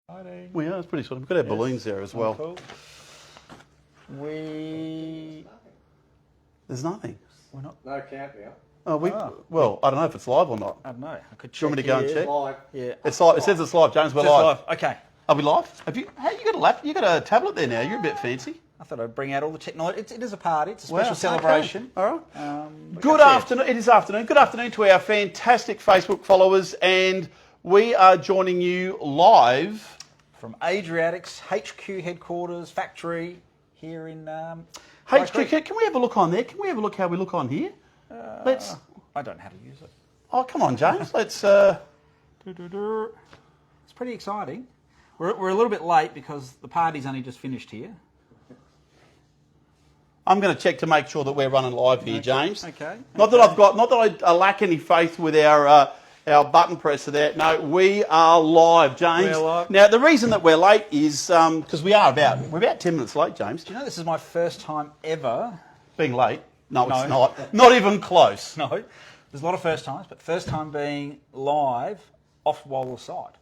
Exciting. Well, yeah, it's pretty sort of. We've got our balloons there as well. Cool. There's nothing. We're not. No count now. Oh, well, I don't know if it's live or not. I don't know. I could check. Do you want me to go and check? Live. Yeah. It's live. It says it's live, James. We're It says live. Okay. Are we live? How you got a lap? You got a tablet there now. You're a bit fancy. I thought I'd bring out all the technology. It is a party. It's a Wow, special celebration. Okay. All right. Good afternoon. It is afternoon. Good afternoon to our fantastic Facebook followers, and we are joining you live from Adriatic's HQ headquarters factory here in. HQ. Can we have a look on there? Can we have a look how we look on here? Let's. I don't know how to use it. Oh, come on, James. Let's. It's pretty exciting. We're a little bit late because the party's only just finished here. I'm going to check to make sure that we're running live here, James. Okay. Not that I lack any faith with our button presser there. No, we are live, James. We're live. Now, the reason that we're late is because we're about 10 minutes late, James. Do you know this is my first time ever? Being late? No, No. it's not. Not even close. No, there's a lot of first times, but first time being live off Waller's side.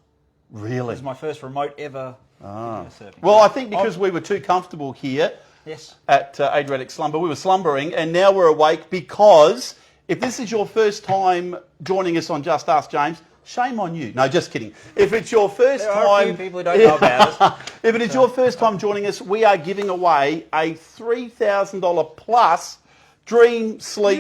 Really? This is my first remote ever video surfing. Well, I think because we were too comfortable here Yes. at Adriatic Slumber, we were slumbering, and now we're awake because if this is your first time joining us on Just Ask James, shame on you. No, just kidding. If it's your first There are a few time, people who don't know about us. if it is your first time joining us, we are giving away a $3,000 plus Dream Sleep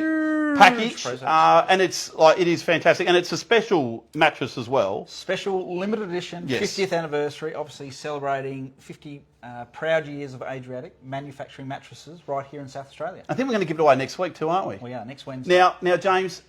package, present. and it is fantastic, and it's a special mattress as well. Special limited edition, Yes. 50th anniversary, obviously celebrating 50 proud years of Adriatic manufacturing mattresses right here in South Australia. I think we're going to give it away next week too, aren't we? We are next Wednesday. Now, James,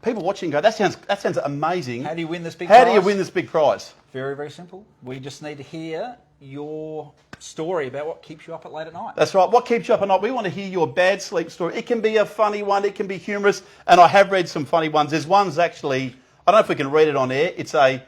people watching go, that sounds amazing. How do you win this big How prize? do you win this big prize? Very, very simple. We just need to hear your story about what keeps you up at late at night. That's right. What keeps you up at night? We want to hear your bad sleep story. It can be a funny one. It can be humorous. And I have read some funny ones. There's one's actually, I don't know if we can read it on air. It's a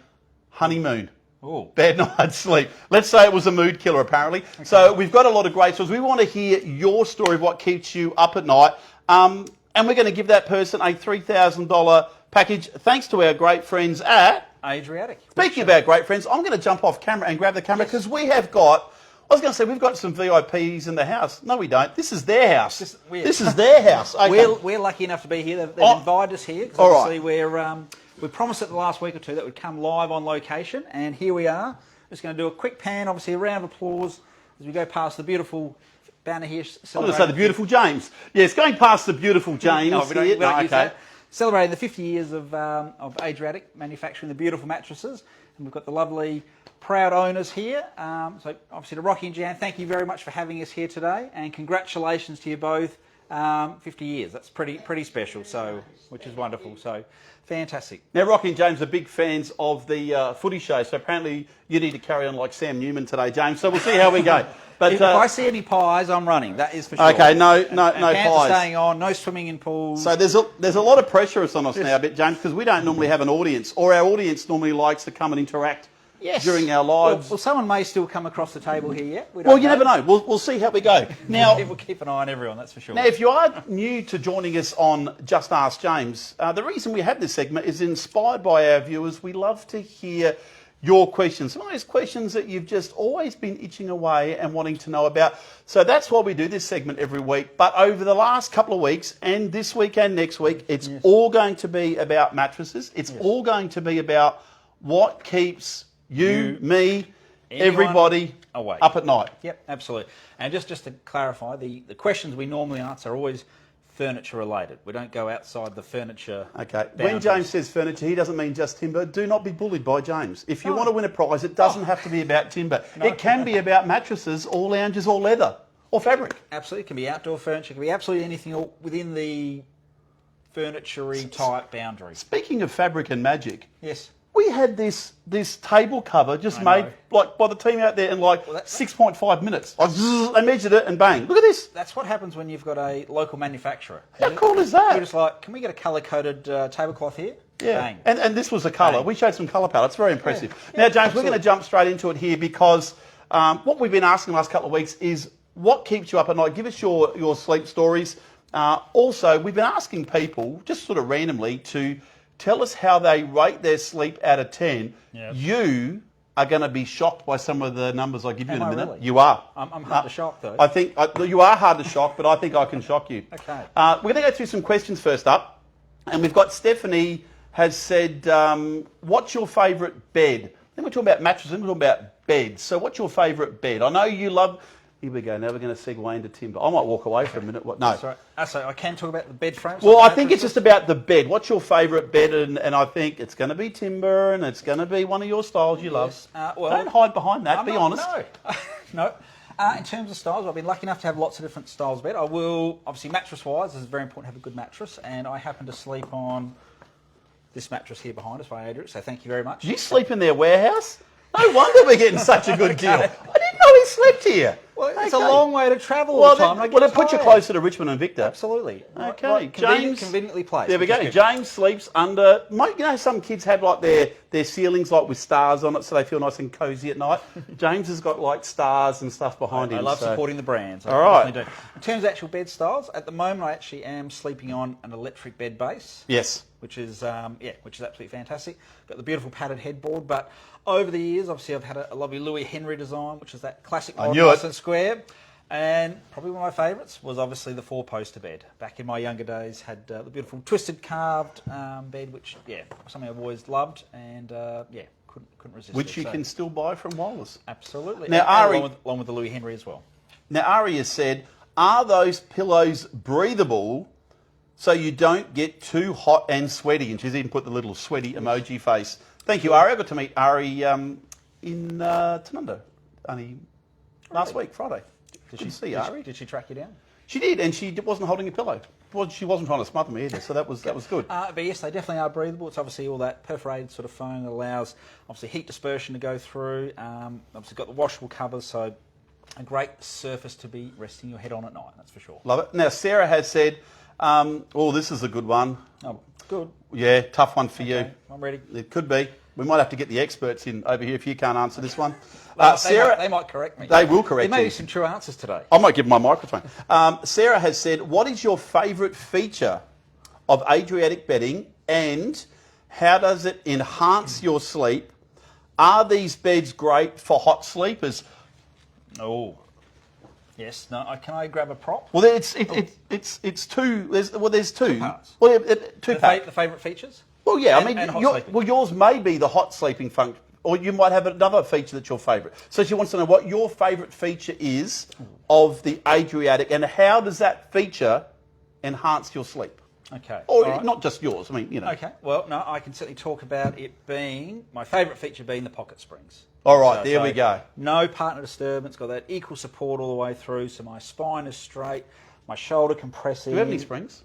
honeymoon. Oh. Bad night's sleep. Let's say it was a mood killer, apparently. Okay. So we've got a lot of great stories. We want to hear your story of what keeps you up at night. And we're going to give that person a $3,000 package thanks to our great friends at Adriatic. Speaking about great friends, I'm going to jump off camera and grab the camera because we have got, I was going to say, we've got some VIPs in the house. No, we don't. This is their house. This is their house. Okay. We're lucky enough to be here. They've invited us here. All obviously right. we promised it the last week or two that we'd come live on location, and here we are. Just going to do a quick pan, obviously a round of applause as we go past the beautiful banner here. I'm going to say the beautiful James. Yes, going past the beautiful James. No, we don't use okay. that. Celebrating the 50 years of Adriatic manufacturing the beautiful mattresses. And we've got the lovely, proud owners here. So obviously to Rocky and Jan, thank you very much for having us here today. And congratulations to you both. 50 years, that's pretty special, so which is wonderful. So fantastic. Now, Rocky and James are big fans of the footy show, so apparently you need to carry on like Sam Newman today, James. So we'll see how we go. But if I see any pies, I'm running. That is for sure. Okay, no pants pies. Are staying on. No swimming in pools. So there's a lot of pressure on us now, a bit, James, because we don't normally have an audience, or our audience normally likes to come and interact during our lives. Well, someone may still come across the table here yet. Well, you never know. We'll see how we go. Now, we'll keep an eye on everyone. That's for sure. Now, if you are new to joining us on Just Ask James, the reason we have this segment is inspired by our viewers. We love to hear your questions. Some of those questions that you've just always been itching away and wanting to know about. So that's why we do this segment every week. But over the last couple of weeks, and this week and next week, it's all going to be about mattresses. It's all going to be about what keeps you, me, everybody awake up at night. Yep, absolutely. And just to clarify, the questions we normally answer are always furniture related. We don't go outside the furniture. Okay. boundaries. When James says furniture, he doesn't mean just timber. Do not be bullied by James. If you want to win a prize, it doesn't have to be about timber. No. It can be about mattresses or lounges or leather or fabric. Absolutely. It can be outdoor furniture. It can be absolutely anything within the furniture-y type boundary. Speaking of fabric and magic. Yes. We had this table cover just made like by the team out there in 6.5 minutes. They measured it and bang. Look at this. That's what happens when you've got a local manufacturer. How cool is that? You're just like, can we get a colour-coded tablecloth here? Yeah. Bang. And this was a colour. Bang. We showed some colour palettes. Very impressive. Yeah, Now, James, absolutely. we're going to jump straight into it here because what we've been asking the last couple of weeks is what keeps you up at night? Give us your sleep stories. Also, we've been asking people, just sort of randomly, to tell us how they rate their sleep out of 10. Yep. You are going to be shocked by some of the numbers I give you in a minute. Really? You are. I'm hard to shock, though. I think you are hard to shock, but I think I can shock you. Okay. We're going to go through some questions first up, and we've got Stephanie has said, "What's your favourite bed?" Then we're talking about mattresses. Then we're talking about beds. So, what's your favourite bed? I know you love. Here we go. Now we're going to segue into timber. I might walk away for a minute. What? No. Sorry. So I can talk about the bed frames. Well, I think it's just about the bed. What's your favourite bed? And I think it's going to be timber, and it's going to be one of your styles you love. Well, don't hide behind that. Be honest. No. In terms of styles, I've been lucky enough to have lots of different styles of bed. I will, obviously, mattress-wise, it's very important to have a good mattress, and I happen to sleep on this mattress here behind us by Adriatic, so thank you very much. Do you sleep in their warehouse? No wonder we're getting such a good deal. I didn't know he slept here. Well, it's a long way to travel all Well, the time. well, it puts you closer to Richmond and Victor. Absolutely. Okay, Right, James. conveniently placed. There we go. James sleeps under. You know, some kids have like their ceilings like with stars on it, so they feel nice and cosy at night. James has got like stars and stuff behind him. I love supporting the brands. All right. Definitely do. In terms of actual bed styles, at the moment I actually am sleeping on an electric bed base. Yes. Which is absolutely fantastic. Got the beautiful padded headboard, but over the years, obviously, I've had a lovely Louis Henry design, which is that classic modern nice and square. And probably one of my favourites was obviously the four-poster bed. Back in my younger days, had the beautiful twisted carved bed, which something I've always loved, and couldn't resist. Which you can still buy from Wallace. Absolutely. Now, Ari, along with the Louis Henry as well. Now, Ari has said, "Are those pillows breathable?" So you don't get too hot and sweaty. And she's even put the little sweaty emoji face. Thank you, Ari. I got to meet Ari in Tanunda only last week, Friday. Did she see Ari? Did she track you down? She did, and she wasn't holding a pillow. She wasn't trying to smother me either, so that was good. But yes, they definitely are breathable. It's obviously all that perforated sort of foam that allows obviously heat dispersion to go through. Obviously got the washable covers, so a great surface to be resting your head on at night, that's for sure. Love it. Now, Sarah has said, this is a good one. Oh, good. Yeah, tough one for you. I'm ready. It could be. We might have to get the experts in over here if you can't answer this one. Sarah, they might correct me. They will correct you. There may be some true answers today. I might give them my microphone. Sarah has said, "What is your favourite feature of Adriatic bedding, and how does it enhance your sleep? Are these beds great for hot sleepers?" Oh, yes. No. Can I grab a prop? Well, it's two. There's two. Parts. Well, two parts. The favourite features? Well, yeah. And yours may be the hot sleeping function, or you might have another feature that's your favourite. So she wants to know what your favourite feature is of the Adriatic, and how does that feature enhance your sleep? Okay. Or not just yours. I mean, you know. Okay. Well, no, I can certainly talk about it being my favourite feature being the pocket springs. All right, there we go. No partner disturbance. Got that equal support all the way through, so my spine is straight, my shoulder compressing. Do we have any springs?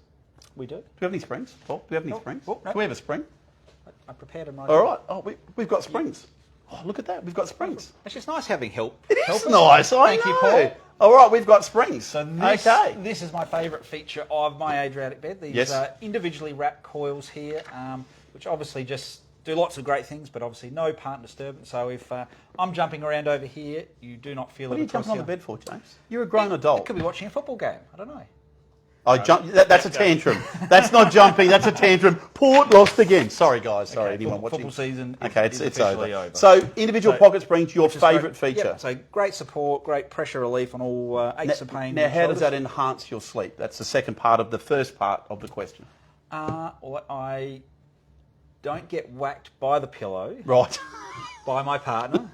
We do. Do we have any springs? Paul? Do we have any springs? Oh, no. Do we have a spring? I prepared them. All right. Oh, we've got springs. Oh, look at that. We've got springs. It's just nice having help. It is nice. Thank you, Paul. All right, we've got springs. So this is my favourite feature of my Adriatic bed. These individually wrapped coils here, which obviously just do lots of great things, but obviously no partner disturbance. So if I'm jumping around over here, you do not feel it. What are you jumping on the bed for, James? You're a grown adult. I could be watching a football game. I don't know. That's a tantrum. That's not jumping. That's a tantrum. Port lost again. Sorry, guys. Sorry, anyone watching. Football season it's over. So individual pocket springs, your favourite feature. Yep, so great support, great pressure relief on all aches and pains. Now, how does that enhance your sleep? That's the second part of the first part of the question. Well, I don't get whacked by the pillow. Right. By my partner.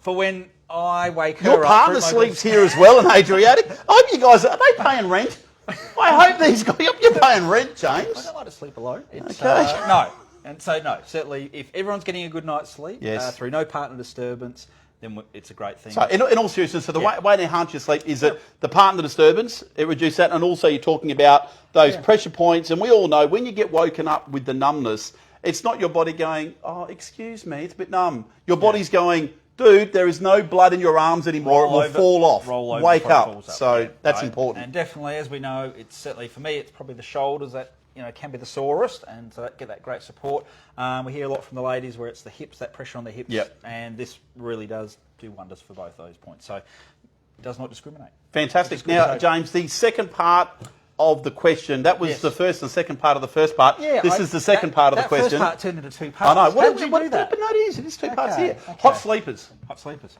For when I wake her up. Your partner sleeps here as well in Adriatic. I hope you guys, are they paying rent? I hope these guys, you're paying rent, James. I don't like to sleep alone. Okay. No. And so, no, certainly if everyone's getting a good night's sleep through no partner disturbance, then it's a great thing. So in all seriousness, so the way to enhance your sleep is that the partner disturbance, it reduces that, and also you're talking about those pressure points, and we all know when you get woken up with the numbness, it's not your body going, oh, excuse me, it's a bit numb. Your body's going, dude, there is no blood in your arms anymore, it will fall off. Wake up. So that's important. And definitely, as we know, it's certainly, for me, it's probably the shoulders that can be the sorest, and so get that great support. We hear a lot from the ladies where it's the hips, that pressure on the hips, and this really does do wonders for both those points. So it does not discriminate. Fantastic. Now, James, the second part of the question. That was the first and second part of the first part. Yeah, this is the second part of the question. That first part turned into 2 parts. I know. How did you do that? But no, it is. It is 2 parts here. Okay. Hot sleepers. Hot sleepers.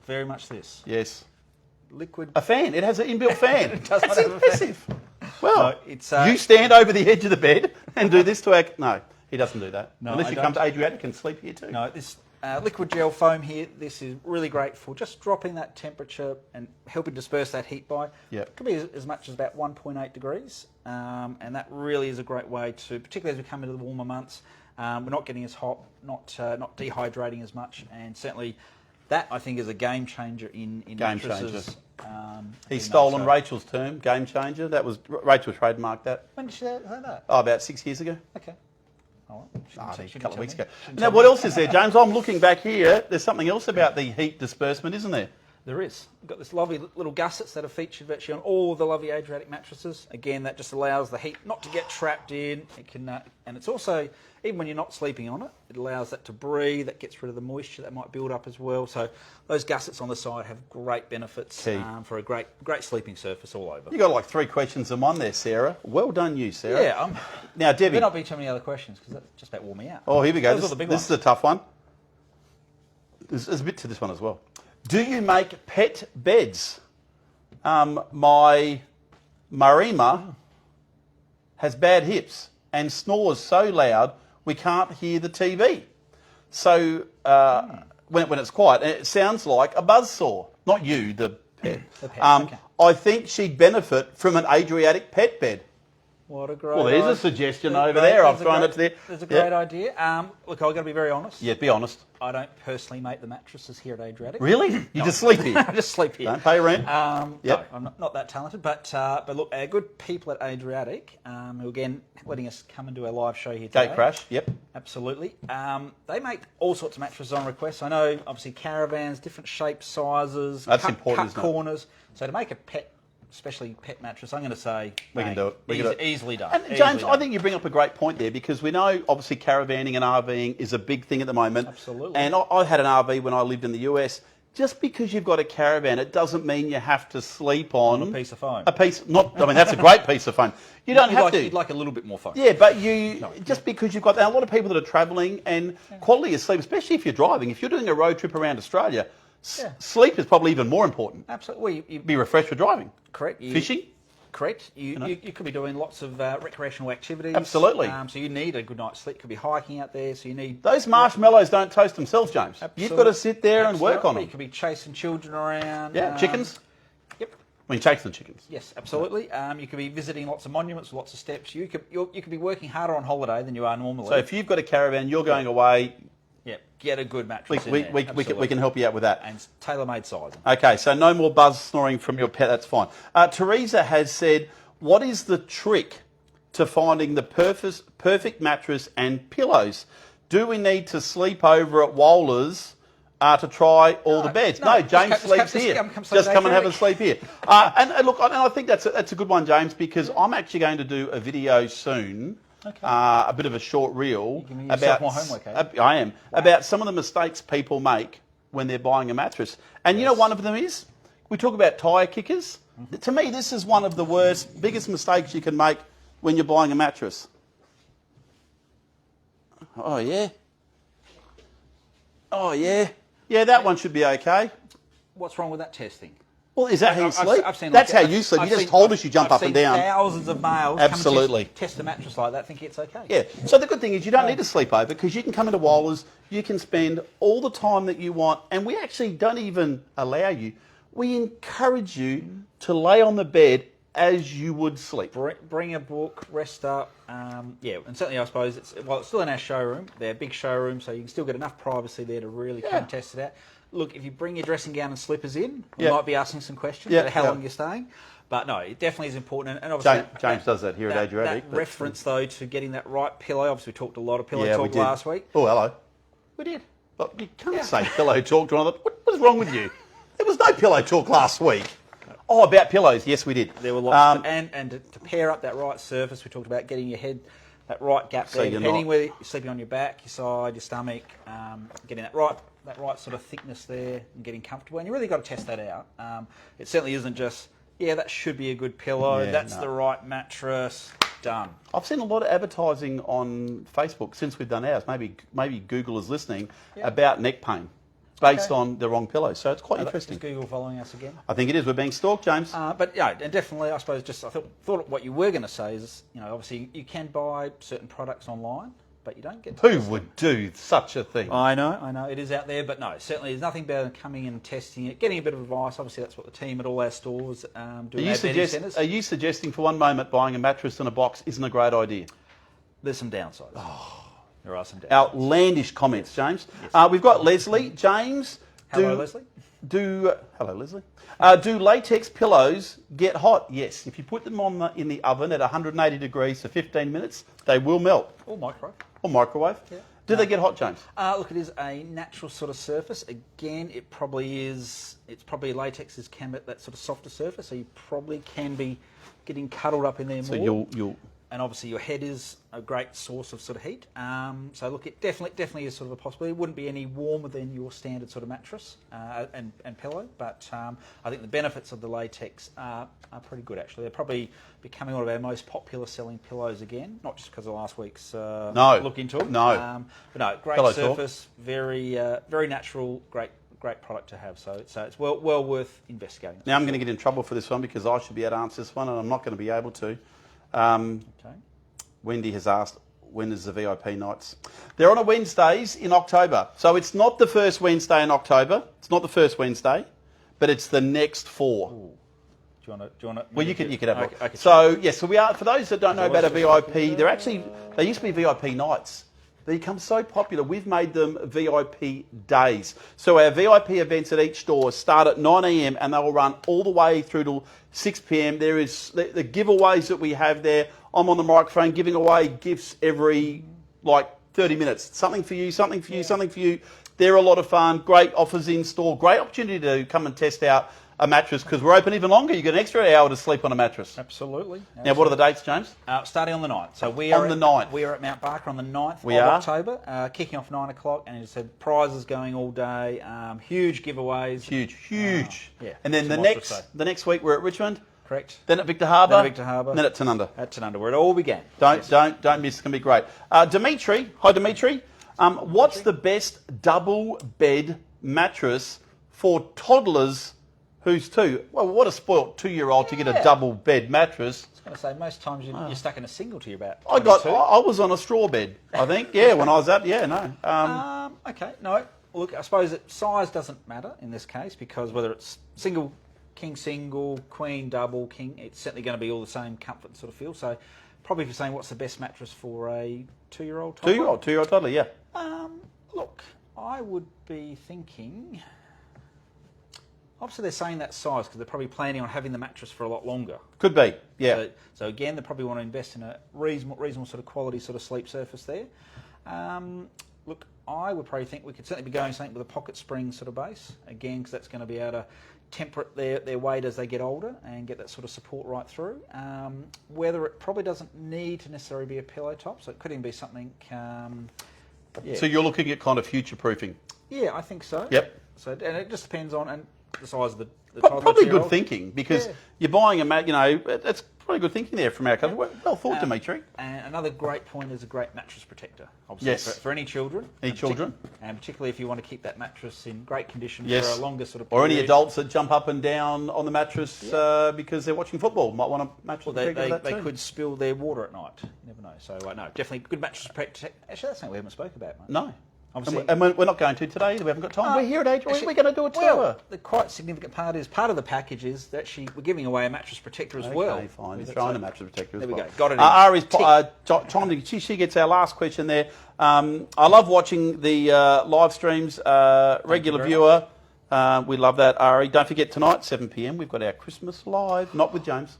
Very much this. Yes. Liquid. A fan. It has an inbuilt fan. It does That's not have a fan. impressive. Well, No, it's, you stand over the edge of the bed and do this to our... No, he doesn't do that. No, Unless I you don't. come to Adriatic and sleep here too. No, this liquid gel foam here, this is really great for just dropping that temperature and helping disperse that heat by. Yep. It could be as much as about 1.8 degrees, and that really is a great way to, particularly as we come into the warmer months, we're not getting as hot, not dehydrating as much, and certainly that I think is a game changer in Game mattresses. He's stolen Rachel's term, game changer. That was Rachel trademarked that. When did she say that? Oh, about 6 years ago. Okay. Oh, I think a couple of weeks ago. Now, what else is there, James? I'm looking back here. There's something else about the heat disbursement, isn't there? There is. We've got this lovely little gussets that are featured virtually on all the lovely Adriatic mattresses. Again, that just allows the heat not to get trapped in. It can, and it's also, even when you're not sleeping on it, it allows that to breathe. That gets rid of the moisture that might build up as well. So those gussets on the side have great benefits for a great sleeping surface all over. You got like 3 questions in one there, Sarah. Well done, you, Sarah. Yeah. Now, Debbie. There not be too many other questions because that's just about wore me out. Oh, here we go. Those are the big this is a tough one. There's a bit to this one as well. Do you make pet beds? My Marima has bad hips and snores so loud we can't hear the TV. So when it's quiet, and it sounds like a buzzsaw. Not you, the pet. The pet, okay. I think she'd benefit from an Adriatic pet bed. What a great Well, there's a suggestion over there. I've thrown it there. There's a great idea. Look, I've got to be very honest. Yeah, be honest. I don't personally make the mattresses here at Adriatic. Really? You just sleep here? I just sleep here. Don't pay rent? No, I'm not that talented. But look, our good people at Adriatic, who again letting us come and do our live show here today. Gate crash, yep. Absolutely. They make all sorts of mattresses on request. I know, obviously, caravans, different shapes, sizes, That's cut important, isn't it? corners. So to make a pet, especially pet mattress, I'm going to say We can do it. Easily done. And James, I think you bring up a great point there because we know obviously caravanning and RVing is a big thing at the moment. Absolutely. And I had an RV when I lived in the US. Just because you've got a caravan, it doesn't mean you have to sleep on a piece of foam. That's a great piece of foam. You don't have to. You'd like a little bit more foam. Yeah, but because you've got a lot of people that are travelling and quality of sleep, especially if you're driving. If you're doing a road trip around Australia, sleep is probably even more important. Absolutely. Well, Be refreshed for driving. Correct. Fishing. Correct. You could be doing lots of recreational activities. Absolutely. So you need a good night's sleep. Could be hiking out there. So you need Those marshmallows don't toast themselves, James. Absolutely. You've got to sit there and work on them. You could be chasing children around. Yeah, chickens. Yep. I mean, chasing chickens. Yes, absolutely. You could be visiting lots of monuments, lots of steps. You could be working harder on holiday than you are normally. So if you've got a caravan, you're going away. Get a good mattress. We can help you out with that. And tailor-made sizing. Okay, so no more buzz snoring from your pet. That's fine. Teresa has said, "What is the trick to finding the perfect mattress and pillows? Do we need to sleep over at Waller's to try all the beds?" No, James sleeps here. Just come and have a sleep here. And look, and I think that's a good one, James, because I'm actually going to do a video soon. Okay. A bit of a short reel about more homework. I am about some of the mistakes people make when they're buying a mattress, and you know one of them is we talk about tyre kickers. Mm-hmm. To me, this is one of the biggest mistakes you can make when you're buying a mattress. Oh yeah, that one should be okay. What's wrong with that testing? Well, is that how you sleep? That's how you sleep. You just told us you jump up and down. Thousands of males Absolutely. come test a mattress like that, thinking it's okay. Yeah. So the good thing is you don't need to sleep over because you can come into Waller's, you can spend all the time that you want, and we actually don't even allow you. We encourage you to lay on the bed as you would sleep. Bring a book, rest up. And certainly I suppose it's still in our showroom. They're a big showroom, so you can still get enough privacy there to really come and test it out. Look, if you bring your dressing gown and slippers in, we might be asking some questions about how long you're staying. But no, it definitely is important. And obviously, James does that here at Adriatic. That reference, though, to getting that right pillow. Obviously, we talked a lot of pillow talk last week. Oh, hello. We did. But you can't say pillow talk to another. What's wrong with you? There was no pillow talk last week. Oh, about pillows. Yes, we did. There were lots. And to pair up that right surface, we talked about getting your head, that right gap there, depending whether you're sleeping on your back, your side, your stomach, getting that right sort of thickness there and getting comfortable. And you really got to test that out. It certainly isn't just yeah, that should be a good pillow. Yeah, That's no. the right mattress. Done. I've seen a lot of advertising on Facebook since we've done ours. Maybe Google is listening about neck pain based on the wrong pillow. So it's quite interesting. Is Google following us again? I think it is. We're being stalked, James. But yeah, and definitely, I suppose. I thought what you were going to say is, obviously you can buy certain products online, but you don't get to Who test them. would do such a thing? I know, it is out there, but no, certainly there's nothing better than coming in and testing it, getting a bit of advice. Obviously, that's what the team at all our stores do. In our betting centres. Are you suggesting for one moment buying a mattress in a box isn't a great idea? There's some downsides. There are some downsides. Outlandish comments, James. We've got Leslie. James. Hello, Leslie. Hello, Leslie. Do latex pillows get hot? Yes. If you put them in the oven at 180 degrees for 15 minutes, they will melt. Or microwave. Or microwave. Yeah. Do they get hot, James? Look, it is a natural sort of surface. Again, it probably is. It's probably latex is can be that sort of softer surface, so you probably can be getting cuddled up in there So more. you'll And obviously your head is a great source of sort of heat. So look, it definitely is sort of a possibility. It wouldn't be any warmer than your standard sort of mattress and pillow, but I think the benefits of the latex are pretty good actually. They're probably becoming one of our most popular selling pillows again, not just because of last week's look into them. No. But no, great Pillow surface, very natural, great product to have. So it's well worth investigating. Now I'm going to get in trouble for this one because I should be able to answer this one and I'm not going to be able to. Okay. Wendy has asked, when is the VIP nights? They're on a Wednesdays in October. So it's not the first Wednesday in October. It's not the first Wednesday, but it's the next 4. Ooh. Do you want to? Well, you can have a look. Okay. So we are, for those that don't know about a VIP, they used to be VIP nights. They become so popular, we've made them VIP days. So our VIP events at each store start at 9 a.m. and they will run all the way through to 6 p.m. There is the giveaways that we have there. I'm on the microphone giving away gifts every 30 minutes. Something for you, something for you, something for you. They're a lot of fun. Great offers in store. Great opportunity to come and test out a mattress because we're open even longer. You get an extra hour to sleep on a mattress. Absolutely. Now, what are the dates, James? Starting on the 9th. So we are on the 9th. We are at Mount Barker on the 9th of are. October, kicking off 9 o'clock, and as I said, prizes going all day, huge giveaways. Huge. Yeah. And then Some the lots to say. next week we're at Richmond. Correct. Then at Victor Harbour. Then at Victor Harbour. Then at Tanunda. At Tanunda, where it all began. Don't Yes. miss. It's going to be great. Dimitri. Hi, Dimitri. What's the best double bed mattress for toddlers who's 2? Well, what a spoilt 2-year-old to get a double bed mattress. I was going to say, most times you're stuck in a single till you're about I 22. was on a straw bed, I think. Yeah, when I was up. Yeah, no. Okay, no. Look, I suppose size doesn't matter in this case because whether it's single, king single, queen, double, king, it's certainly going to be all the same comfort sort of feel. So probably if you're saying what's the best mattress for a 2-year-old toddler? 2-year-old toddler, yeah. Look, I would be thinking... Obviously, they're saying that size because they're probably planning on having the mattress for a lot longer. Could be, yeah. So again, they probably want to invest in a reasonable sort of quality sort of sleep surface there. Look, I would probably think we could certainly be going something with a pocket spring sort of base, again, because that's going to be able to temper their weight as they get older and get that sort of support right through. Whether it probably doesn't need to necessarily be a pillow top, so it could even be something... So you're looking at kind of future-proofing? Yeah, I think so. Yep. So, and it just depends on the size of the toddler. Probably 2-year-old. good thinking because you're buying a mat, that's probably good thinking there from our cousin. Well thought, Dimitri. And another great point is a great mattress protector. Obviously, Yes. for any children. Any children. And particularly if you want to keep that mattress in great condition Yes. for a longer sort of Or period. any adults that jump up and down on the mattress because they're watching football might want a mattress protector for that They too. could spill their water at night. You never know. So, no, definitely good mattress protector. Actually, that's something we haven't spoke about, mate. No. Obviously, And we're not going to today either. We haven't got time. We're here at Adriatic. We're going to do a tour. Well, the quite significant part of the package is that we're giving away a mattress protector as well. Okay, fine. You're throwing a mattress protector as There we well. go. Got it in. Ari's chimed in. She gets our last question there. I love watching the live streams. Regular very viewer. We love that, Ari. Don't forget tonight, 7 p.m. We've got our Christmas live, not with James.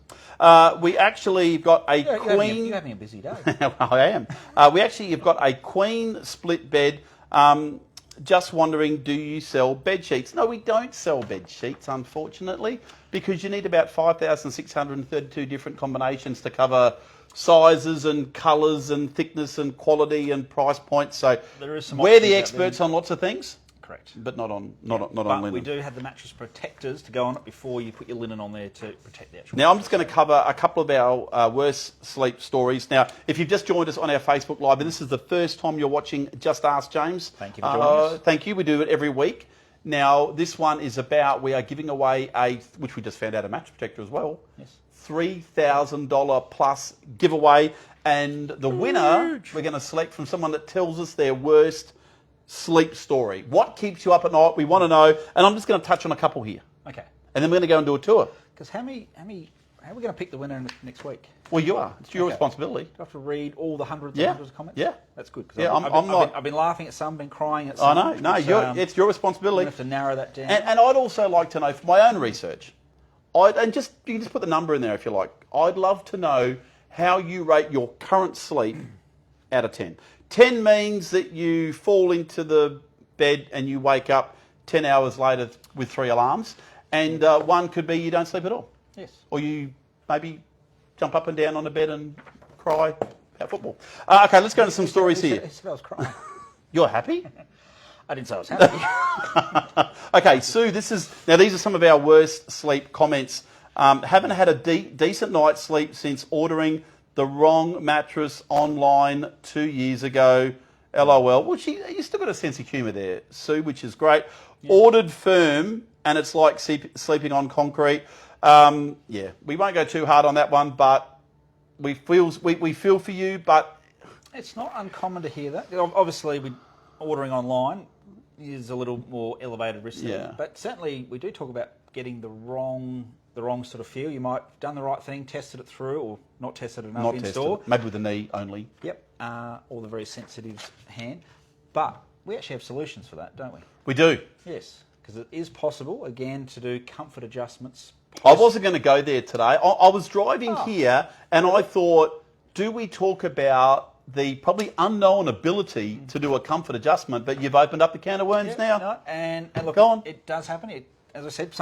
We actually got a queen. You're having a busy day. I am. We actually have got a queen split bed. Just wondering, do you sell bed sheets? No, we don't sell bed sheets, unfortunately, because you need about 5,632 different combinations to cover sizes and colours and thickness and quality and price points. So There is some we're the options out experts on lots of things. Correct. but not on But linen. we do have the mattress protectors to go on it before you put your linen on there to protect the actual Now, I'm mattress. just going to cover a couple of our worst sleep stories. Now, if you've just joined us on our Facebook Live, and this is the first time you're watching Just Ask James. Thank you for joining us. Thank you. We do it every week. Now, this one is about, we are giving away which we just found out, a mattress protector as well. Yes. $3,000 plus giveaway. And the winner, we're going to select from someone that tells us their worst sleep story. What keeps you up at night? We want to know. And I'm just going to touch on a couple here. Okay. And then we're going to go and do a tour. Because how are we going to pick the winner next week? Well, you are. It's your Okay. responsibility. Do I have to read all the hundreds Yeah. and hundreds of comments? Yeah. That's good. 'cause Yeah, I've been laughing at some, been crying at I some. know. No, it's your I'm responsibility. going to have to narrow that down. And I'd also like to know, for my own research, you can just put the number in there if you like. I'd love to know how you rate your current sleep out of 10. 10 means that you fall into the bed and you wake up 10 hours later with 3 alarms. And 1 could be you don't sleep at all. Yes. Or you maybe jump up and down on the bed and cry about football. Okay, let's go into some stories here. He said I was crying. You're happy? I didn't say I was happy. Okay, Sue, these are some of our worst sleep comments. Haven't had a decent night's sleep since ordering the wrong mattress online 2 years ago. LOL. Well, you still got a sense of humour there, Sue, which is great. Yeah. Ordered firm, and it's like sleeping on concrete. We won't go too hard on that one, but we feel for you. But it's not uncommon to hear that. Obviously, ordering online is a little more elevated risk. Yeah. But certainly, we do talk about getting the wrong sort of feel. You might have done the right thing, tested it through, or not tested enough not in tested. store. Maybe with the knee only. Yep. Or the very sensitive hand. But we actually have solutions for that, don't we? We do. Yes, because it is possible, again, to do comfort adjustments. I wasn't going to go there today. I was driving here and I thought, do we talk about the probably unknown ability to do a comfort adjustment, but you've opened up the can of worms now. No, and look, Go on. it does happen. As I said,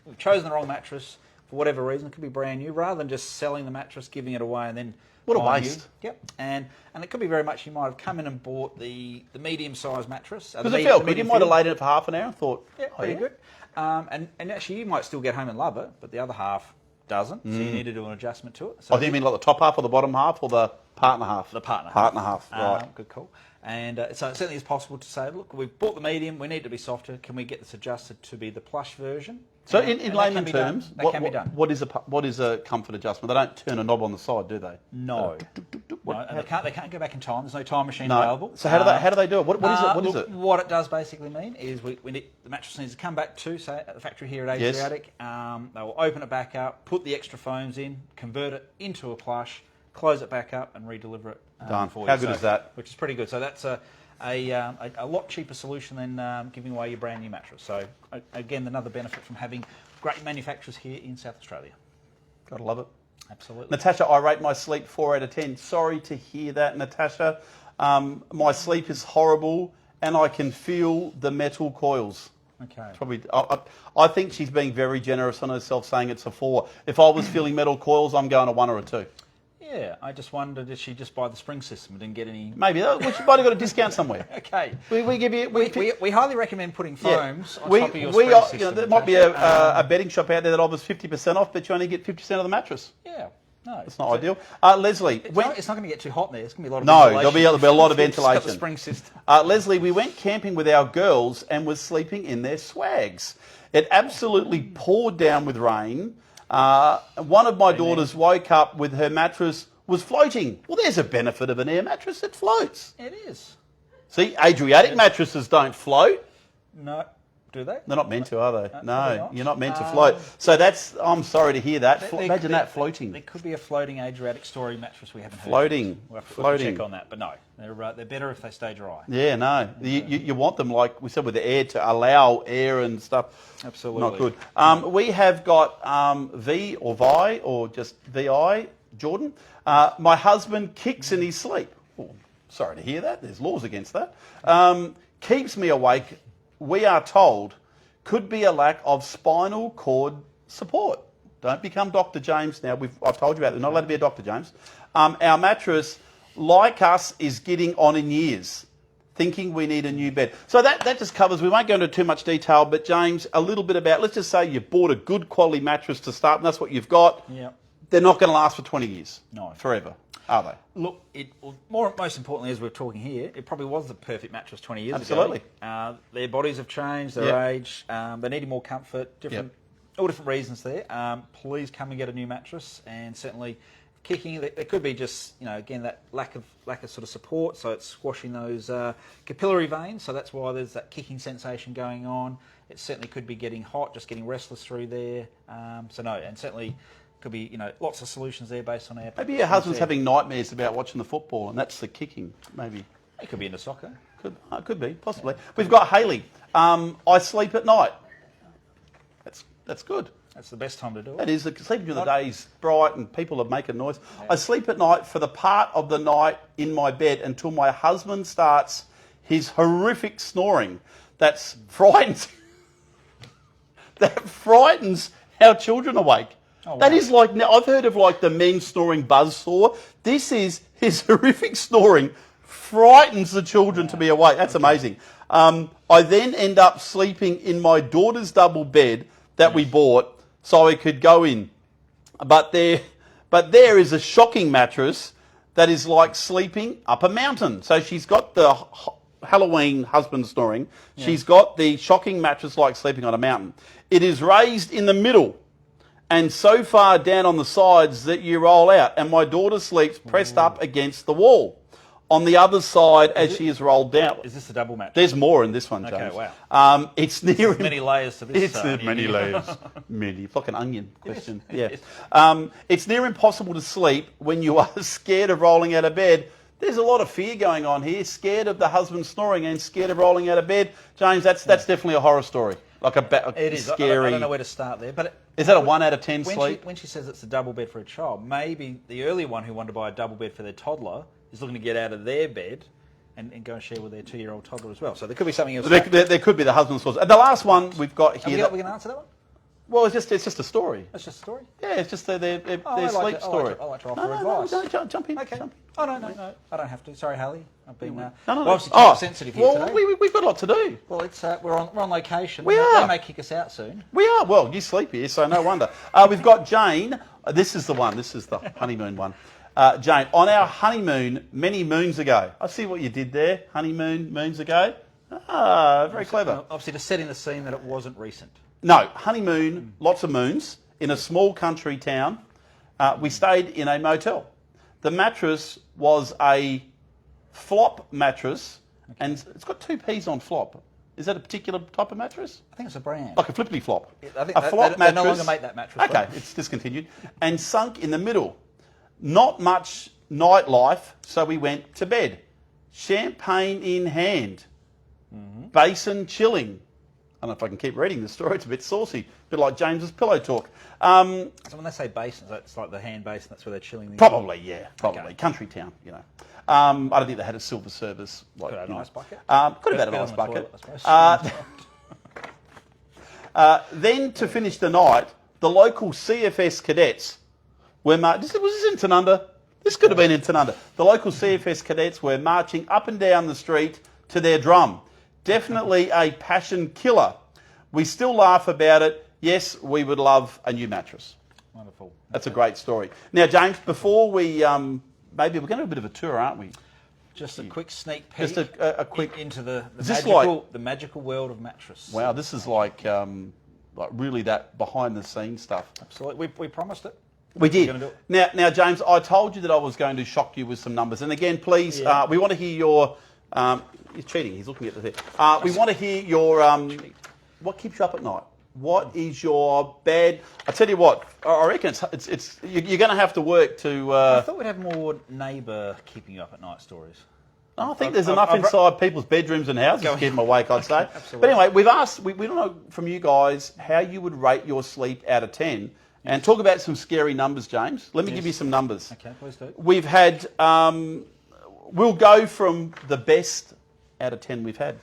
we've chosen the wrong mattress for whatever reason. It could be brand new. Rather than just selling the mattress, giving it away, and then What a buying waste. new. Yep, and it could be very much you might have come in and bought the medium-sized mattress. Because it felt good. You might have laid in it for half an hour and thought, yeah, pretty good. And actually, you might still get home and love it, but the other half doesn't. So you need to do an adjustment to it. So I think you mean like the top half or the bottom half or the part and a half? The part and a half. Part and a half, right. Good call. And so it certainly is possible to say, look, we've bought the medium, we need to be softer. Can we get this adjusted to be the plush version? So in layman terms, that can be done. what is a comfort adjustment? They don't turn a knob on the side, do they? No. No, and they can't go back in time. There's no time machine No. available. So how do they do it? What is it? What it does basically mean is we need, the mattress needs to come back to, say, at the factory here at Yes. Adriatic. They will open it back up, put the extra foams in, convert it into a plush, close it back up, and re-deliver it Done. for you. How good is that? Which is pretty good. So that's a lot cheaper solution than giving away your brand new mattress. So again, another benefit from having great manufacturers here in South Australia. Gotta love it. Absolutely. Natasha, I rate my sleep 4 out of 10. Sorry to hear that, Natasha. My sleep is horrible and I can feel the metal coils. Okay. Probably, I think she's being very generous on herself saying it's a 4. If I was feeling metal coils, I'm going a 1 or a 2. Yeah, I just wondered, did she just buy the spring system and didn't get any... Maybe. She might have got a discount somewhere. Okay. We give you... We highly recommend putting foams on top of your we spring are, system. there might be a betting shop out there that offers 50% off, but you only get 50% of the mattress. Yeah. No. It's not ideal. Leslie... It's not going to get too hot in there. It's going to be a lot of No, ventilation. there'll be a lot of It's got ventilation. the spring system. Leslie, we went camping with our girls and was sleeping in their swags. It absolutely poured down with rain. One of my daughters woke up with her mattress was floating. Well, there's a benefit of an air mattress. It floats. It is. See, Adriatic mattresses don't float. No. Do they? They're not meant to, are they? Probably No, not. you're not meant to float. So I'm sorry to hear that. Imagine that floating. There could be a floating Adriatic story mattress we haven't heard. Floating. We'll have to Floating. check on that. But no, they're better if they stay dry. Yeah, no. You want them, like we said, with the air to allow air and stuff. Absolutely. Not good. We have got V or Vi or just VI, Jordan. My husband kicks in his sleep. Oh, sorry to hear that. There's laws against that. Keeps me awake. We are told could be a lack of spinal cord support. Don't become Dr. James now. I've told you about it. We're not allowed to be a Dr. James. Our mattress, like us, is getting on in years. thinking we need a new bed. So that just covers, we won't go into too much detail, but James, a little bit about, let's just say you bought a good quality mattress to start, and that's what you've got. Yeah. They're not going to last for 20 years. No. Forever, are they? Look, most importantly, as we're talking here, it probably was the perfect mattress 20 years Absolutely. ago. Their bodies have changed, their age, they needed more comfort, all different reasons there. Please come and get a new mattress, and certainly kicking, there could be just, again, that lack of sort of support, so it's squashing those capillary veins, so that's why there's that kicking sensation going on. It certainly could be getting hot, just getting restless through there. So no, and certainly could be, lots of solutions there based on our... Maybe your husband's having nightmares about watching the football, and that's the kicking, maybe. It could be into soccer. Could be, possibly. We've got Hayley. I sleep at night. That's good. That's the best time to do it. That is, sleeping during the day is bright and people are making noise. Yeah. I sleep at night for the part of the night in my bed until my husband starts his horrific snoring. That frightens our children awake. Oh, wow. That is like, now I've heard of like the men snoring buzzsaw. This is his horrific snoring frightens the children to be awake. That's amazing. I then end up sleeping in my daughter's double bed that we bought so I could go in. But there is a shocking mattress that is like sleeping up a mountain. So she's got the Halloween husband snoring. Yeah. She's got the shocking mattress like sleeping on a mountain. It is raised in the middle and so far down on the sides that you roll out. And my daughter sleeps pressed up against the wall on the other side as she is rolled down. Is this a double mattress? There's more in this one, James. Okay, wow. It's near... many layers to this. It's many layers. Many. It's like an onion question. Yes. It's near impossible to sleep when you are scared of rolling out of bed. There's a lot of fear going on here. Scared of the husband snoring and scared of rolling out of bed. James, that's definitely a horror story. Like it is scary... I don't know where to start there. But is that a 1 out of 10 sleep? When she says it's a double bed for a child, maybe the early one who wanted to buy a double bed for their toddler is looking to get out of their bed and go and share with their 2-year-old toddler as well. So there could be something else. There could be the husband's source. And the last one we've got here... we can answer that one? Well, it's just a story. It's just a story? Yeah, it's just their sleep story. I like to offer advice. No, jump in. Okay. Jump in. Oh, no. I don't have to. Sorry, Hallie. I've been obviously sensitive here today. We've got a lot to do. Well, it's we're on location. We are. They may kick us out soon. We are. Well, you sleep here, so no wonder. We've got Jane. This is the one. This is the honeymoon one. Jane, on our honeymoon many moons ago. I see what you did there. Moons ago. Very clever. Obviously, to set in the scene that it wasn't recent. No, honeymoon, lots of moons, in a small country town. We stayed in a motel. The mattress was a flop mattress, and it's got 2 P's on flop. Is that a particular type of mattress? I think it's a brand. Like a flippity flop. I think flop mattress. They no longer make that mattress. Okay, it's discontinued. And sunk in the middle. Not much nightlife, so we went to bed. Champagne in hand. Basin chilling. I don't know if I can keep reading the story. It's a bit saucy. A bit like James's pillow talk. So when they say basins, that's like the hand basin. That's where they're chilling. Probably, yeah. Probably. Okay. Country town, I don't think they had a silver service. Like, could have had an ice bucket? Could have had an ice bucket. Then to finish the night, the local CFS cadets were... Was this in Tanunda? This could have been in Tanunda. The local CFS cadets were marching up and down the street to their drum. Definitely a passion killer. We still laugh about it. Yes, we would love a new mattress. Wonderful. That's a great story. Now, James, before we... maybe we're going to do a bit of a tour, aren't we? Just a quick sneak peek. Just a quick... into the magical world of mattress. Wow, this is like really that behind-the-scenes stuff. Absolutely. We promised it. We did. Now, James, I told you that I was going to shock you with some numbers. And again, please, we want to hear your... He's cheating. He's looking at the thing. We want to hear your... what keeps you up at night? What is your bad... I tell you what, I reckon it's you're going to have to work to... I thought we'd have more neighbour keeping you up at night stories. I think there's enough inside people's bedrooms and houses to keep them awake, I'd say. Absolutely. But anyway, we've asked... We don't know from you guys how you would rate your sleep out of 10. And talk about some scary numbers, James. Let me give you some numbers. Okay, please do. We've had... we'll go from the best out of 10 we've had.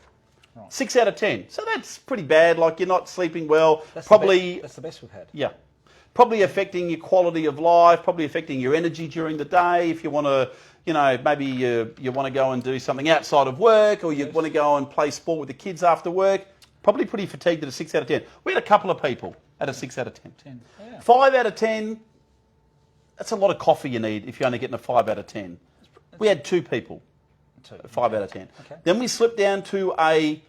Right. 6 out of 10. So that's pretty bad. Like, you're not sleeping well. That's probably... That's the best we've had. Yeah. probably affecting your quality of life, probably affecting your energy during the day. If you want to, maybe you want to go and do something outside of work, or you want to go and play sport with the kids after work, probably pretty fatigued at a 6 out of 10. We had a couple of people at a 6 out of 10. Yeah. 5 out of 10, that's a lot of coffee you need if you're only getting a 5 out of 10. We had 2 people. 5 out of 10. Okay. Then we slipped down to a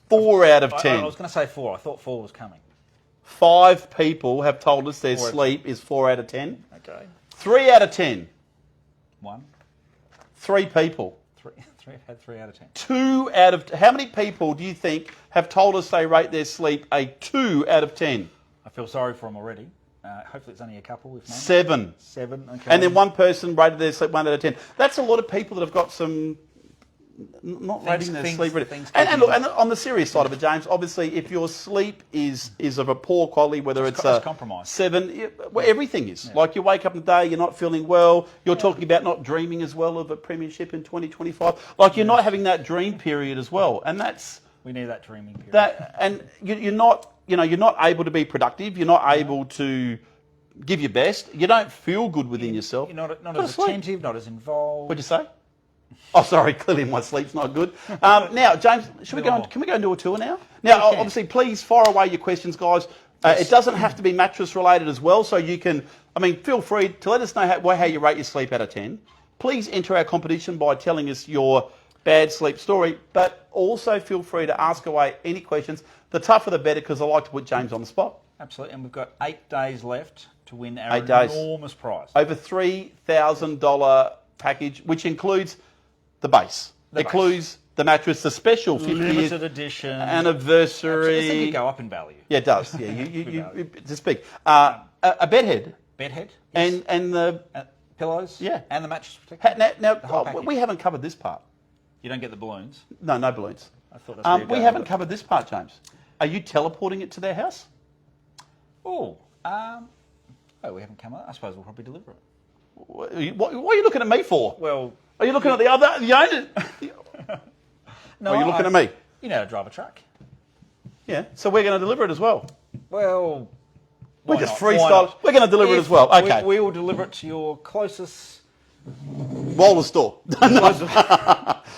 4 out of 10. I was going to say 4. I thought 4 was coming. 5 people have told us their sleep is 4 out of 10. Okay. 3 out of 10. 1. 3 people. 3 have had 3 out of 10. 2 out of... How many people do you think have told us they rate their sleep a 2 out of 10? I feel sorry for them already. Hopefully it's only a couple. If not. 7. 7, okay. And then 1 person rated their sleep 1 out of 10. That's a lot of people that have got some... Not rating their sleep. And look, and on the serious side of it, James, obviously, if your sleep is of a poor quality, whether it's a compromised. 7, well, everything is. Yeah. Like you wake up in the day, you're not feeling well. You're talking about not dreaming as well of a premiership in 2025. Like you're not having that dream period as well, and that's we need that dreaming period. And you're not able to be productive. You're not able to give your best. You don't feel good within yourself. You're not as attentive, not as involved. What'd you say? Oh, sorry. Clearly, my sleep's not good. Now, James, can we go and do a tour now? Now, obviously, please fire away your questions, guys. Yes. It doesn't have to be mattress related as well, so you can. Feel free to let us know how you rate your sleep out of 10. Please enter our competition by telling us your bad sleep story, but also feel free to ask away any questions. The tougher the better, because I like to put James on the spot. Absolutely, and we've got 8 days left to win our enormous prize. Over $3,000 package, which includes the base. Includes the mattress, the special 50th limited edition anniversary. This thing could go up in value. Yeah, it does. Yeah, it's big. A bedhead. Bedhead. Yes. And the pillows. Yeah. And the mattress protector. Now we haven't covered this part. You don't get the balloons. No balloons. I thought that's where we haven't covered this part, James. Are you teleporting it to their house? Oh, we haven't come up. I suppose we'll probably deliver it. What are you looking at me for? Well, are you looking at the owner? No, are you looking at me? You know how to drive a truck. Yeah, so we're going to deliver it as well. Well, we're just freestyle. We're going to deliver it as well. Okay. We will deliver it to your closest Waller's store. All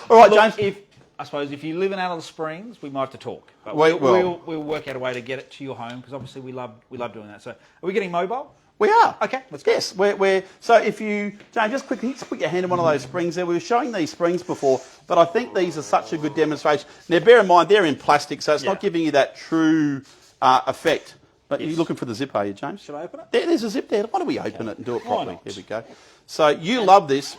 right, Look, James. I suppose if you live in Alice Springs, we might have to talk. But we'll work out a way to get it to your home, because obviously we love doing that. So, are we getting mobile? We are. Okay, let's go. Yes, we're so if you, James, just quickly, just put your hand in one of those springs there. We were showing these springs before, but I think these are such a good demonstration. Now, bear in mind, they're in plastic, so it's not giving you that true effect. But you're looking for the zip, are you, James? Should I open it? There's a zip there. Why don't we open it and do it properly? Not? Here we go. So you love this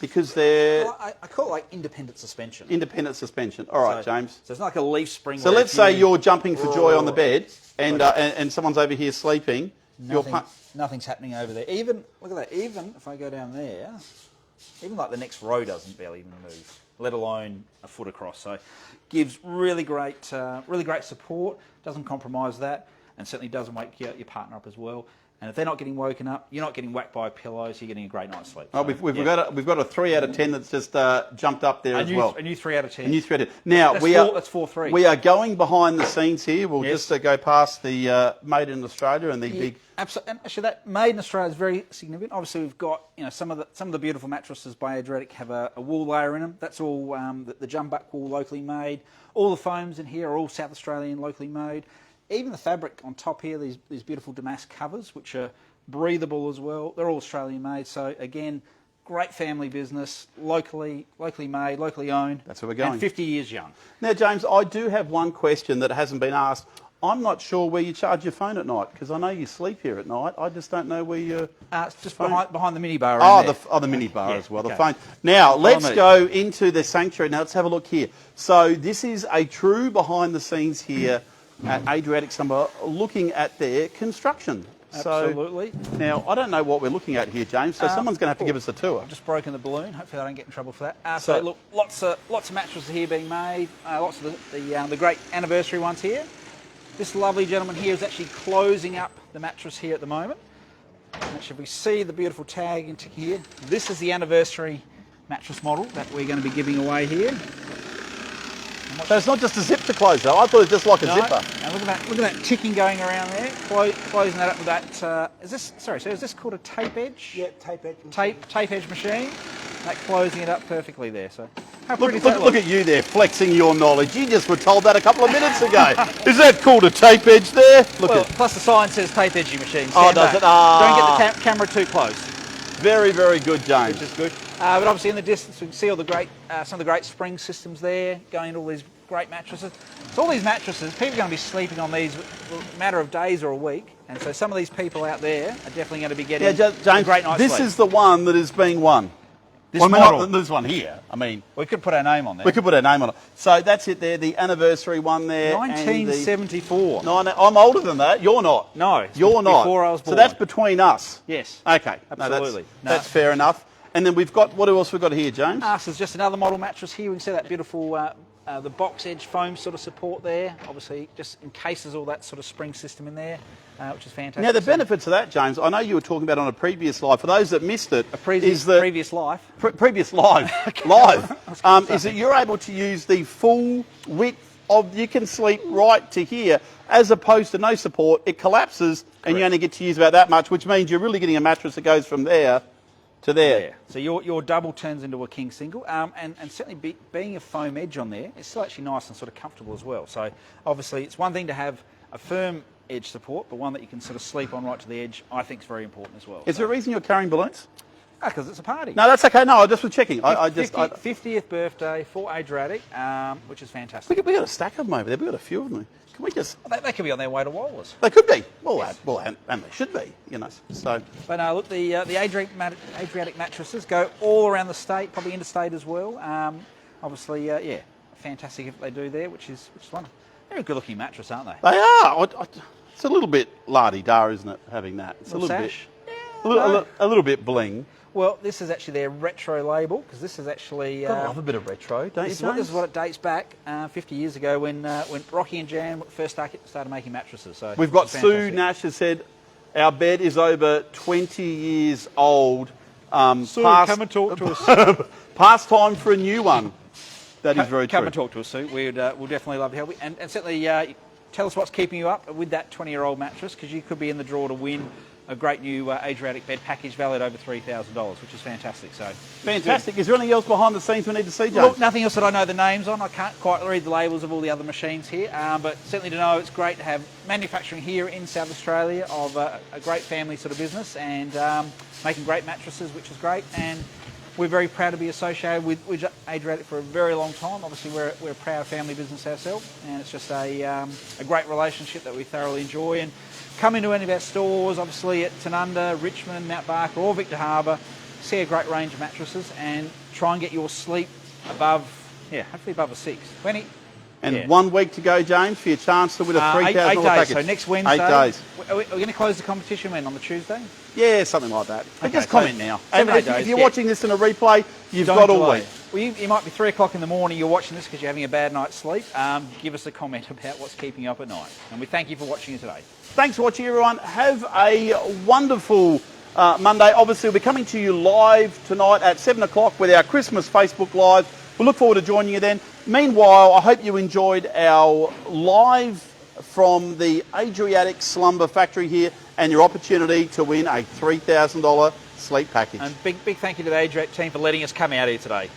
because they're... Well, I call it like independent suspension. Independent suspension. All right, James. So it's not like a leaf spring. So let's say you're jumping for joy on the bed and someone's over here sleeping. Nothing's happening over there. Even, look at that, even if I go down there, even like the next row doesn't barely even move, let alone a foot across. So gives really great support, doesn't compromise that, and certainly doesn't wake your partner up as well. And if they're not getting woken up, you're not getting whacked by pillows, you're getting a great night's sleep. Oh, we've got a 3 out of 10 that's just jumped up there as well. A new 3 out of 10. A new 3 out of 10. Now, that's 4-3. We are going behind the scenes here. We'll just go past the Made in Australia and the big... Absolutely. And actually, that Made in Australia is very significant. Obviously, we've got some of the beautiful mattresses by Adriatic have a wool layer in them. That's all the jumbuck wool locally made. All the foams in here are all South Australian locally made. Even the fabric on top here, these beautiful damask covers, which are breathable as well. They're all Australian made. So again, great family business, locally made, locally owned. That's where we're going. And 50 years young. Now, James, I do have one question that hasn't been asked. I'm not sure where you charge your phone at night, because I know you sleep here at night. I just don't know where you... It's just behind the minibar. The minibar as well, okay. The phone. Now, let's go into the sanctuary. Now, let's have a look here. So this is a true behind the scenes here at Adriatic Slumber, looking at their construction. Absolutely. So, now, I don't know what we're looking at here, James, so someone's going to have to give us a tour. I've just broken the balloon. Hopefully I don't get in trouble for that. So look, lots of mattresses here being made, lots of the great anniversary ones here. This lovely gentleman here is actually closing up the mattress here at the moment. And actually, if we see the beautiful tag into here, this is the anniversary mattress model that we're going to be giving away here. And So it's not just a zip to close though. I thought it was just like a No. zipper. And look at that ticking going around there. Closing that up with that. Is this called a tape edge? Yeah, tape edge. Tape edge machine. That closing it up perfectly there. So how Look, pretty does that look at you there, flexing your knowledge. You just were told that a couple of minutes ago. Is that called a tape edge there? Look Well, at. plus the sign says tape edging machine. Oh, Stand does back. it? Ah. Don't get the camera too close, Very, very good, James. which is good. But obviously in the distance we can see all the great, some of the great spring systems there, going into all these great mattresses. So all these mattresses, people are going to be sleeping on these a matter of days or a week, and so some of these people out there are definitely going to be getting Yeah, James, a great night's this sleep. is the one that is being won. This Well, I mean, model. not this one here. I mean, We could put our name on there. we could put our name on it. So that's it there, the anniversary one there. and the- 1974. I'm older than that. You're not. No, it's You're not. before I was So born. that's between us. Yes. Okay. Absolutely. No, that's fair enough. And then we've got, what else we've got here, James? So there's just another model mattress here. We can see that beautiful, the box edge foam sort of support there. Obviously, just encases all that sort of spring system in there, which is fantastic. Now, the benefits of that, James, I know you were talking about on a previous live. For those that missed it, is that previous life. previous live, live, is that you're able to use the full width of, you can sleep right to here, as opposed to no support. It collapses, and you only get to use about that much, which means you're really getting a mattress that goes from there to there. Yeah. So your double turns into a king single, and certainly being a foam edge on there, it's still actually nice and sort of comfortable as well. So obviously, it's one thing to have a firm edge support, but one that you can sort of sleep on right to the edge, I think is very important as well. Is there a reason you're carrying balloons? Because it's a party. No, that's okay. No, I just was checking. I just 50th birthday for Adriatic, which is fantastic. we got a stack of them over there. We got a few of them. Can we just? They could be on their way to Walrus. They could be. Well, and they should be. You know. So But no, look, the Adriatic mattresses go all around the state, probably interstate as well. Obviously, yeah, fantastic if they do there, which is wonderful. They're a good-looking mattress, aren't they? they are. It's a little bit la-di-da, isn't it? Having that. It's a little sash? bit. A little bit bling. Well, this is actually their retro label, because this is actually... I love a bit of retro, don't you, this James? is what it dates back 50 years ago when Rocky and Jan first started making mattresses. So We've got it's Sue fantastic. Nash has said our bed is over 20 years old. Sue, come and talk to us. Past time for a new one. That is very Come true. and talk to us, Sue. We'll definitely love to help you. And certainly tell us what's keeping you up with that 20-year-old mattress, because you could be in the draw to win a great new Adriatic bed package valued over $3,000, which is fantastic. So Fantastic. Is there anything else behind the scenes we need to see, James? Look, nothing else that I know the names on. I can't quite read the labels of all the other machines here, but certainly to know it's great to have manufacturing here in South Australia of a great family sort of business, and making great mattresses, which is great. And we're very proud to be associated with Adriatic for a very long time. Obviously, we're a proud family business ourselves, and it's just a great relationship that we thoroughly enjoy. And come into any of our stores, obviously at Tanunda, Richmond, Mount Barker, or Victor Harbour, see a great range of mattresses, and try and get your sleep above, hopefully above a 6. And 1 week to go, James, for your chance to win a $3,000 8 days. package. So next Wednesday. 8 days. Are we going to close the competition when, on the Tuesday? Yeah, something like that. But Okay, just so comment now. 7 And or 8 if days, you're yeah. watching this in a replay, you've Don't got all delay. week. Well, you might be 3 o'clock in the morning, you're watching this because you're having a bad night's sleep. Give us a comment about what's keeping you up at night. And we thank you for watching it today. Thanks for watching, everyone. Have a wonderful Monday. Obviously, we'll be coming to you live tonight at 7 o'clock with our Christmas Facebook Live. We look forward to joining you then. Meanwhile, I hope you enjoyed our live from the Adriatic Slumber Factory here, and your opportunity to win a $3,000 sleep package. And big thank you to the Adriatic team for letting us come out here today.